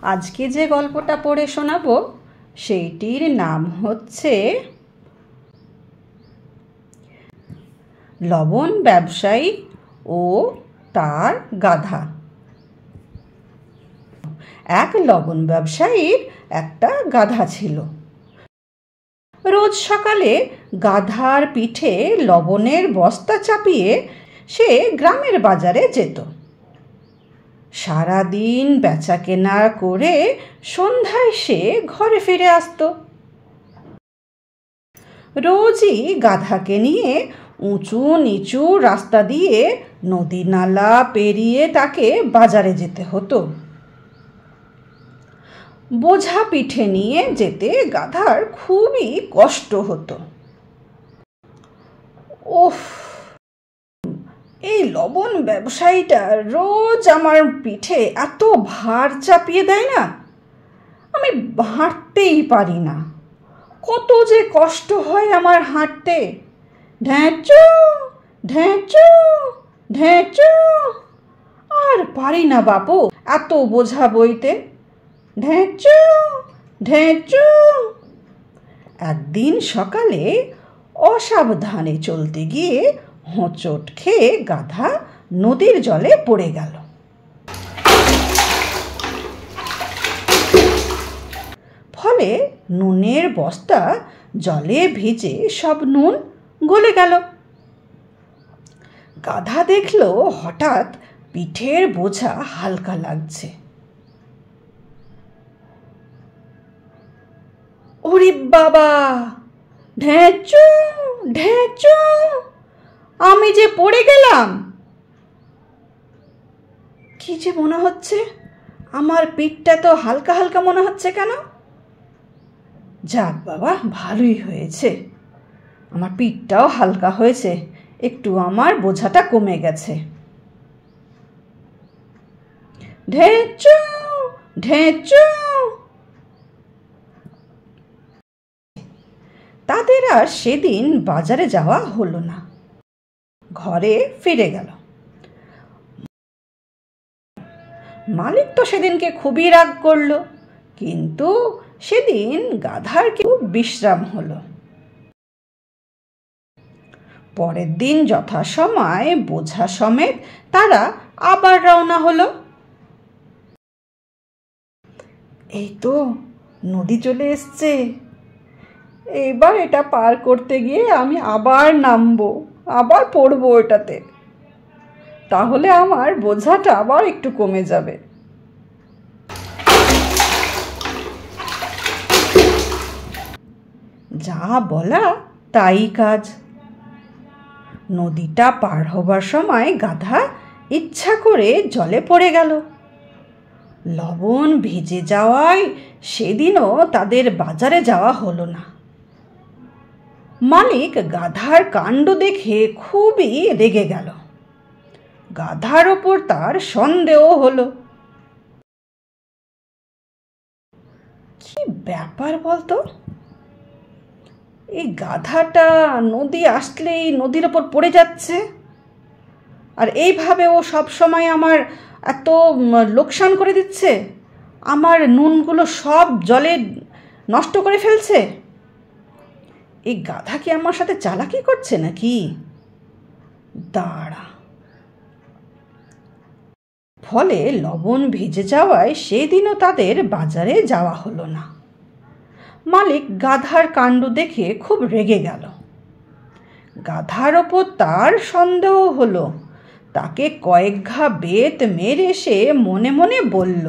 আজকে যে গল্পটা পড়ে শোনাবো সেইটির নাম হচ্ছে লবণ ব্যবসায়ী ও তার গাধা। এক লবণ ব্যবসায়ীর একটা গাধা ছিল। রোজ সকালে গাধার পিঠে লবণের বস্তা চাপিয়ে সে গ্রামের বাজারে যেত। সারাদিন বেচাকেনা করে সন্ধ্যায় সে ঘরে ফিরে আসত। রোজই গাধাকে নিয়ে উঁচু নিচু রাস্তা দিয়ে নদী নালা পেরিয়ে তাকে বাজারে যেতে হতো। বোঝা পিঠে নিয়ে যেতে গাধার খুবই কষ্ট হতো। ওফ, এই লবণ ব্যবসায়ীটা রোজ আমার পিঠে এত ভার চাপিয়ে দেয় না, আমি হাঁটতেই পারি না। কত যে কষ্ট হয় আমার হাঁটতে। ঢ্যাঁচু ঢ্যাঁচু ঢ্যাঁচু, আর পারি না বাপু এত বোঝা বইতে। ঢ্যাঁচু ঢ্যাঁচু। একদিন সকালে অসাবধানে চলতে গিয়ে হোঁচট খেয়ে গাধা নদীর জলে পড়ে গেল। ফলে নুনের বস্তা জলে ভিজে সব নুন গলে গেল। গাধা দেখলো হঠাৎ পিঠের বোঝা হালকা লাগছে। ওরে বাবা, ঢ্যাঁচু ঢ্যাঁচু, আমি যে পড়ে গেলাম। কি যে মনে হচ্ছে, আমার পিঠটা তো হালকা হালকা মনে হচ্ছে কেন? যাক বাবা, ভালোই হয়েছে, আমার পিঠটাও হালকা হয়েছে, একটু আমার বোঝাটা কমে গেছে। ঢেঁচু ঢেঁচু। তাদের আর সেদিন বাজারে যাওয়া হলো না, ঘরে ফিরে গেল। মালিক তো সেদিনকে খুবই রাগ করল, কিন্তু সেদিন গাধার কেউ বিশ্রাম হলো। পরের দিন যথাসময় বোঝা সমেত তারা আবার রওনা হলো। এই তো নদী চলে এসছে, এবার এটা পার করতে গিয়ে আমি আবার নামবো, আবার পড়বো এটাতে, তাহলে আমার বোঝাটা আবার একটু কমে যাবে। যা বলা তাই কাজ। নদীটা পার হবার সময় গাধা ইচ্ছা করে জলে পড়ে গেল। লবণ ভিজে যাওয়ায় সেদিনও তাদের বাজারে যাওয়া হলো না। মালিক গাধার কাণ্ড দেখে খুবই রেগে গেল। গাধার ওপর তার সন্দেহ হলো। কি ব্যাপার বলতো, এই গাধাটা নদী আসলেই নদীর ওপর পড়ে যাচ্ছে, আর এইভাবে ও সব সময় আমার এত লোকসান করে দিচ্ছে, আমার নুনগুলো সব জলে নষ্ট করে ফেলছে। এই গাধা কি আমার সাথে চালাকি করছে নাকি? দাঁড়া। ফলে লবণ ভিজে যাওয়ায় সেদিনও তাদের বাজারে যাওয়া হলো না। মালিক গাধার কাণ্ড দেখে খুব রেগে গেল। গাধার ওপর তার সন্দেহ হলো। তাকে কয়েক ঘা বেত মেরে সে মনে মনে বলল,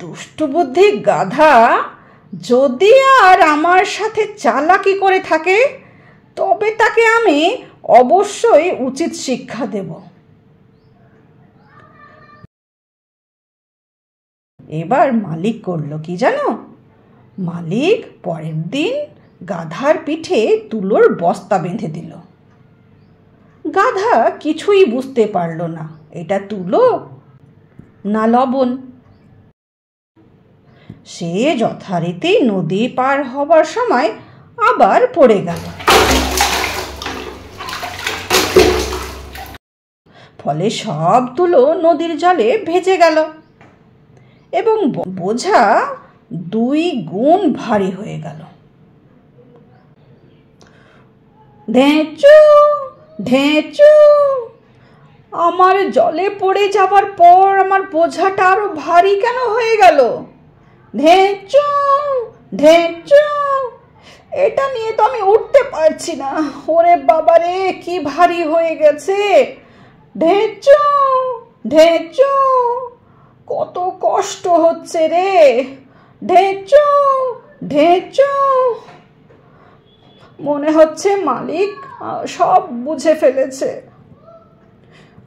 দুষ্ট বুদ্ধি গাধা, যদি আর আমার সাথে চালাকি করে থাকে তবে তাকে আমি অবশ্যই উচিত শিক্ষা দেব। এবার মালিক করলো কি জানো? মালিক পরের দিন গাধার পিঠে তুলোর বস্তা বেঁধে দিল। গাধা কিছুই বুঝতে পারল না এটা তুলো না লবণ। সে যথারীতি নদী পার হবার সময় আবার পড়ে গেল। ফলে সব তুলো নদীর জলে ভেসে গেল। এবং বোঝা 2 গুণ ভারী হয়ে গেল। ঢেঁচু ঢেঁচু, আমার জলে পড়ে যাবার পর আমার বোঝাটা আরো ভারী কেন হয়ে গেল? ঢেঁচু ঢেঁচু, এটা নিয়ে তো আমি উঠতে পারছি না। ওরে বাবারে, কি ভারী হয়ে গেছে। ঢেঁচু ঢেঁচু, কত কষ্ট হচ্ছে রে। ঢেঁচু ঢেঁচু, মনে হচ্ছে মালিক সব বুঝে ফেলেছে।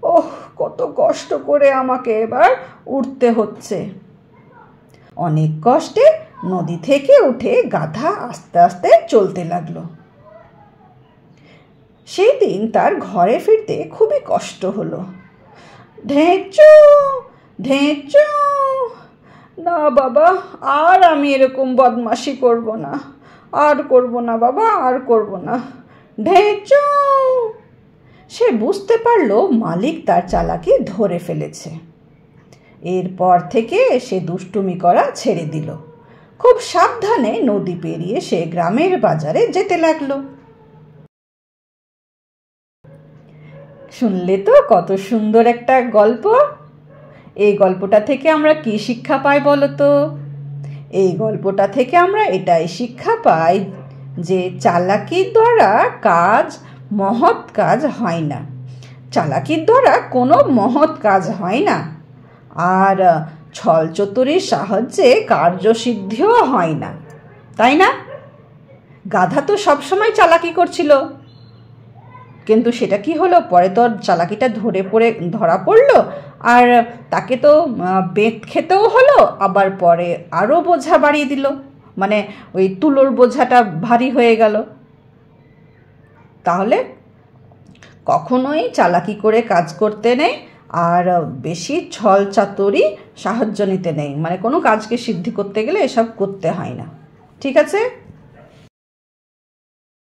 ওহ, কত কষ্ট করে আমাকে এবার উঠতে হচ্ছে। অনেক কষ্টে নদী থেকে উঠে গাধা আস্তে আস্তে চলতে লাগলো। সেই দিন তার ঘরে ফিরতে খুবই কষ্ট হলো। ঢেঁচু ঢেঁচু, না বাবা, আর আমি এরকম বদমাশি করব না, আর করব না বাবা, আর করব না। ঢেঁচু, সে বুঝতে পারলো মালিক তার চালাকি ধরে ফেলেছে। এরপর থেকে সে দুষ্টুমি করা ছেড়ে দিল। খুব সাবধানে নদী পেরিয়ে সে গ্রামের বাজারে যেতে লাগলো। শুনলে তো কত সুন্দর একটা গল্প। এই গল্পটা থেকে আমরা কি শিক্ষা পাই বলো তো? এই গল্পটা থেকে আমরা এটাই শিক্ষা পাই যে চালাকির দ্বারা মহৎ কাজ হয় না। চালাকির দ্বারা কোনো মহৎ কাজ হয় না, আর ছল চতুরির সাহায্যে কার্যসিদ্ধিও হয় না, তাই না? গাধা তো সবসময় চালাকি করছিল, কিন্তু সেটা কি হলো? পরে তো চালাকিটা ধরা পড়লো, আর তাকে তো বেত খেতেও হলো, আবার পরে আরও বোঝা বাড়িয়ে দিল, মানে ওই তুলোর বোঝাটা ভারী হয়ে গেল। তাহলে কখনোই চালাকি করে কাজ করতে নেই, আর বেশি ছল চাতুরি সাহায্য নিতে নেই। মানে কোনো কাজকে সিদ্ধি করতে গেলে এসব করতে হয় না। ঠিক আছে?